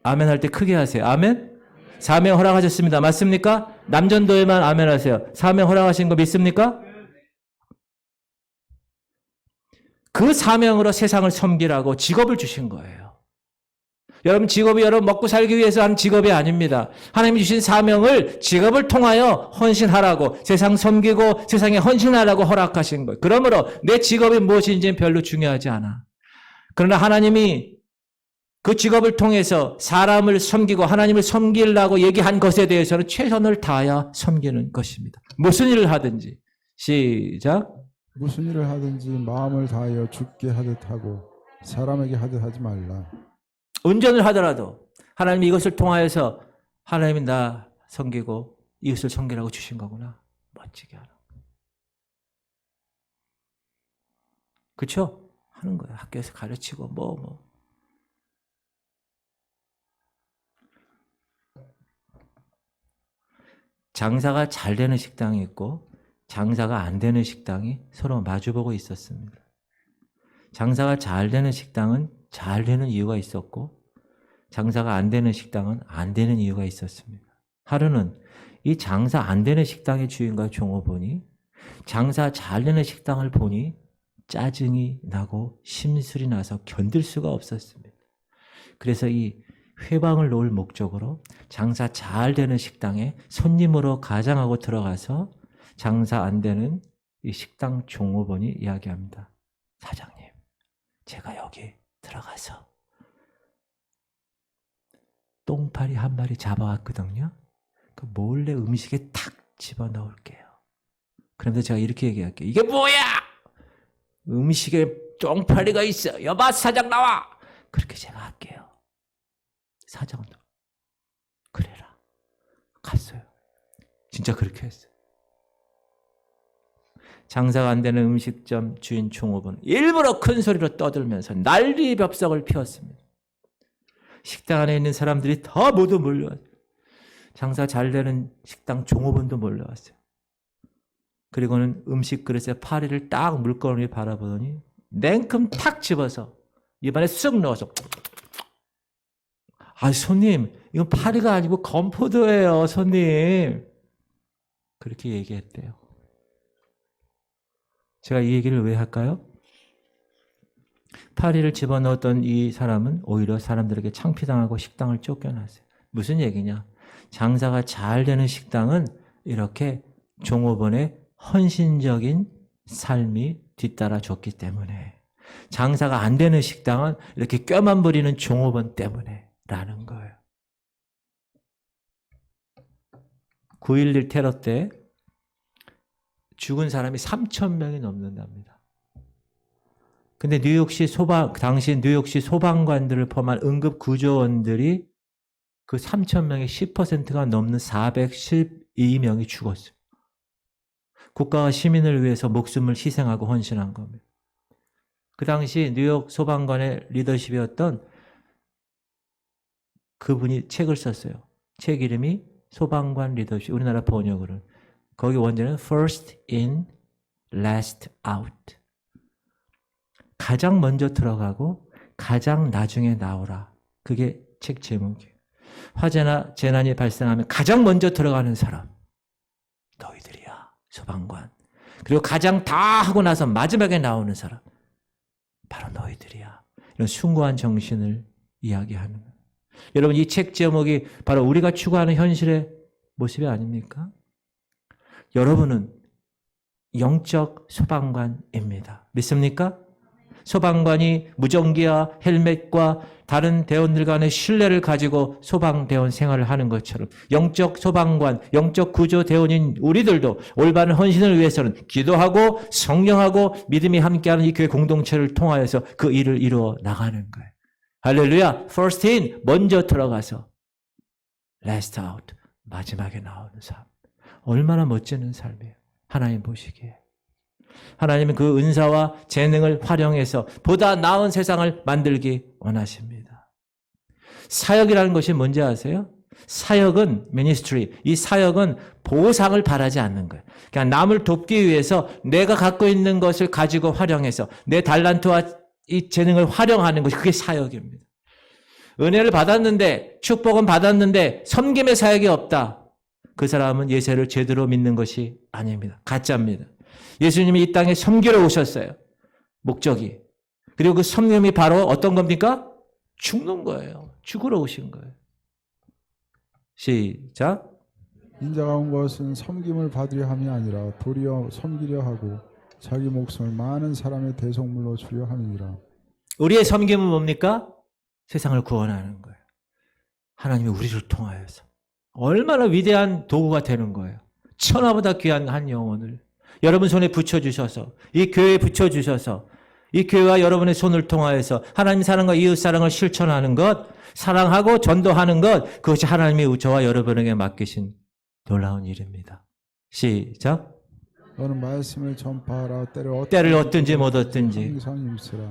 아멘 할 때 크게 하세요. 아멘? 사명 허락하셨습니다. 맞습니까? 남전도에만 아멘 하세요. 사명 허락하신 거 믿습니까? 그 사명으로 세상을 섬기라고 직업을 주신 거예요. 여러분 직업이 여러분 먹고 살기 위해서 하는 직업이 아닙니다. 하나님이 주신 사명을 직업을 통하여 헌신하라고, 세상 섬기고 세상에 헌신하라고 허락하신 거예요. 그러므로 내 직업이 무엇인지는 별로 중요하지 않아. 그러나 하나님이 그 직업을 통해서 사람을 섬기고 하나님을 섬기려고 얘기한 것에 대해서는 최선을 다하여 섬기는 것입니다. 무슨 일을 하든지. 시작. 무슨 일을 하든지 마음을 다하여 주께 하듯 하고 사람에게 하듯 하지 말라. 운전을 하더라도 하나님이 이것을 통하여서 하나님이 나 섬기고 이웃을 섬기라고 주신 거구나. 멋지게 하라. 그렇죠? 하는 거예요. 학교에서 가르치고 뭐. 장사가 잘 되는 식당이 있고 장사가 안 되는 식당이 서로 마주보고 있었습니다. 장사가 잘 되는 식당은 잘 되는 이유가 있었고 장사가 안 되는 식당은 안 되는 이유가 있었습니다. 하루는 이 장사 안 되는 식당의 주인과 종업원이 장사 잘 되는 식당을 보니 짜증이 나고 심술이 나서 견딜 수가 없었습니다. 그래서 이 회방을 놓을 목적으로 장사 잘 되는 식당에 손님으로 가장하고 들어가서 장사 안 되는 이 식당 종업원이 이야기합니다. 사장님, 제가 여기 들어가서 똥파리 한 마리 잡아왔거든요. 그 몰래 음식에 탁 집어넣을게요. 그런데 제가 이렇게 얘기할게요. 이게 뭐야? 음식에 똥파리가 있어. 여봐 사장 나와. 그렇게 제가 할게요. 사장도 그래라. 갔어요. 진짜 그렇게 했어요. 장사가 안 되는 음식점 주인 종업은 일부러 큰 소리로 떠들면서 난리법석을 피웠습니다. 식당 안에 있는 사람들이 다 모두 몰려왔어요. 장사 잘 되는 식당 종업원도 몰려왔어요. 그리고는 음식 그릇에 파리를 딱 물건을 바라보더니 냉큼 탁 집어서 입안에 쑥 넣어서 아 손님 이건 파리가 아니고 건포도예요 손님. 그렇게 얘기했대요. 제가 이 얘기를 왜 할까요? 파리를 집어넣었던 이 사람은 오히려 사람들에게 창피당하고 식당을 쫓겨났어요. 무슨 얘기냐? 장사가 잘 되는 식당은 이렇게 종업원의 헌신적인 삶이 뒤따라줬기 때문에, 장사가 안 되는 식당은 이렇게 껴만 부리는 종업원 때문에 라는 거예요. 9.11 테러 때 죽은 사람이 3,000명이 넘는답니다. 근데 당시 뉴욕시 소방관들을 포함한 응급구조원들이 그 3,000명의 10%가 넘는 412명이 죽었어요. 국가와 시민을 위해서 목숨을 희생하고 헌신한 겁니다. 그 당시 뉴욕 소방관의 리더십이었던 그분이 책을 썼어요. 책 이름이 소방관 리더십, 우리나라 번역으로는. 거기 원제는 First in, Last out. 가장 먼저 들어가고 가장 나중에 나오라. 그게 책 제목이에요. 화재나 재난이 발생하면 가장 먼저 들어가는 사람, 너희들이야, 소방관. 그리고 가장 다 하고 나서 마지막에 나오는 사람, 바로 너희들이야. 이런 숭고한 정신을 이야기하는 거예요. 여러분, 이 책 제목이 바로 우리가 추구하는 현실의 모습이 아닙니까? 여러분은 영적 소방관입니다. 믿습니까? 소방관이 무전기와 헬멧과 다른 대원들 간의 신뢰를 가지고 소방대원 생활을 하는 것처럼 영적 소방관, 영적 구조대원인 우리들도 올바른 헌신을 위해서는 기도하고 성령하고 믿음이 함께하는 이 교회 공동체를 통하여서 그 일을 이루어 나가는 거예요. 할렐루야! First in, 먼저 들어가서 last out, 마지막에 나오는 삶. 얼마나 멋지는 삶이에요. 하나님 보시기에. 하나님은 그 은사와 재능을 활용해서 보다 나은 세상을 만들기 원하십니다. 사역이라는 것이 뭔지 아세요? 사역은 ministry, 이 사역은 보상을 바라지 않는 거예요. 그냥 남을 돕기 위해서 내가 갖고 있는 것을 가지고 활용해서 내 달란트와 이 재능을 활용하는 것이 그게 사역입니다. 은혜를 받았는데, 축복은 받았는데 섬김의 사역이 없다. 그 사람은 예수를 제대로 믿는 것이 아닙니다. 가짜입니다. 예수님이 이 땅에 섬기러 오셨어요. 목적이. 그리고 그 섬김이 바로 어떤 겁니까? 죽는 거예요. 죽으러 오신 거예요. 시작. 인자가 온 것은 섬김을 받으려 함이 아니라 도리어 섬기려 하고 자기 목숨을 많은 사람의 대속물로 주려 함이니라. 우리의 섬김은 뭡니까? 세상을 구원하는 거예요. 하나님이 우리를 통하여서. 얼마나 위대한 도구가 되는 거예요. 천하보다 귀한 한 영혼을 여러분 손에 붙여주셔서, 이 교회에 붙여주셔서, 이 교회와 여러분의 손을 통하여서 하나님 사랑과 이웃 사랑을 실천하는 것, 사랑하고 전도하는 것, 그것이 하나님이 저와 여러분에게 맡기신 놀라운 일입니다. 시작. 너는 말씀을 전파하라. 때를 얻든지 못 얻든지 항상 힘쓰라.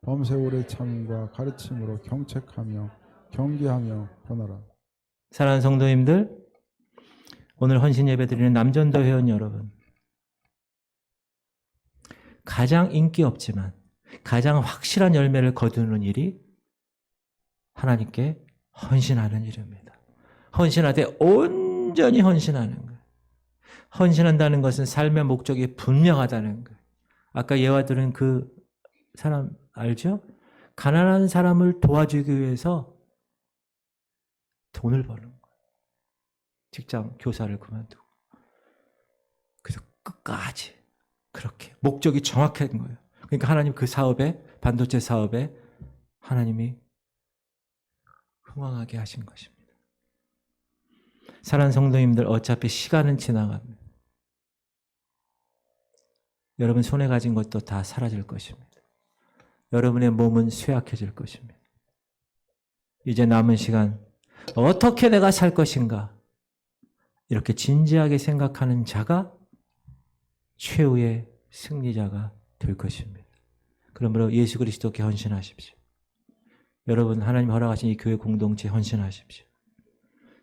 범세 오래 참음과 가르침으로 경책하며 경계하며 변하라. 사랑하는 성도님들, 오늘 헌신 예배 드리는 남전도 회원 여러분, 가장 인기 없지만 가장 확실한 열매를 거두는 일이 하나님께 헌신하는 일입니다. 헌신하되 온전히 헌신하는 거예요. 헌신한다는 것은 삶의 목적이 분명하다는 거예요. 아까 예화 들은 그 사람 알죠? 가난한 사람을 도와주기 위해서 돈을 버는 거예요. 직장 교사를 그만두고. 그래서 끝까지 그렇게 목적이 정확한 거예요. 그러니까 하나님 그 사업에, 반도체 사업에 하나님이 흥왕하게 하신 것입니다. 사랑하는 성도님들, 어차피 시간은 지나갑니다. 여러분 손에 가진 것도 다 사라질 것입니다. 여러분의 몸은 쇠약해질 것입니다. 이제 남은 시간 어떻게 내가 살 것인가, 이렇게 진지하게 생각하는 자가 최후의 승리자가 될 것입니다. 그러므로 예수 그리스도께 헌신하십시오. 여러분, 하나님 허락하신 이 교회 공동체에 헌신하십시오.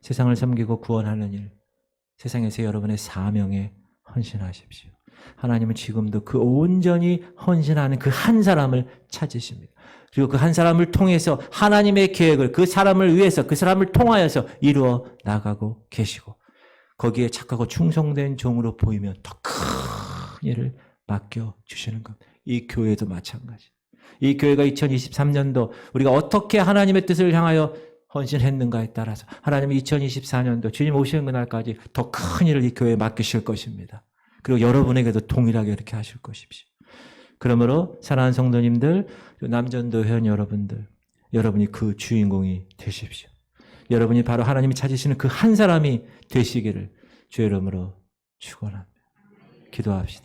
세상을 섬기고 구원하는 일, 세상에서 여러분의 사명에 헌신하십시오. 하나님은 지금도 그 온전히 헌신하는 그 한 사람을 찾으십니다. 그리고 그 한 사람을 통해서 하나님의 계획을 그 사람을 위해서, 그 사람을 통하여서 이루어 나가고 계시고, 거기에 착하고 충성된 종으로 보이면 더 큰 일을 맡겨주시는 겁니다. 이 교회도 마찬가지. 이 교회가 2023년도 우리가 어떻게 하나님의 뜻을 향하여 헌신했는가에 따라서 하나님이 2024년도 주님 오시는 그날까지 더 큰 일을 이 교회에 맡기실 것입니다. 그리고 여러분에게도 동일하게 그렇게 하실 것입시오. 그러므로 사랑하는 성도님들, 남전도 회원 여러분들, 여러분이 그 주인공이 되십시오. 여러분이 바로 하나님이 찾으시는 그 한 사람이 되시기를 주의 이름으로 축원합니다. 기도합시다.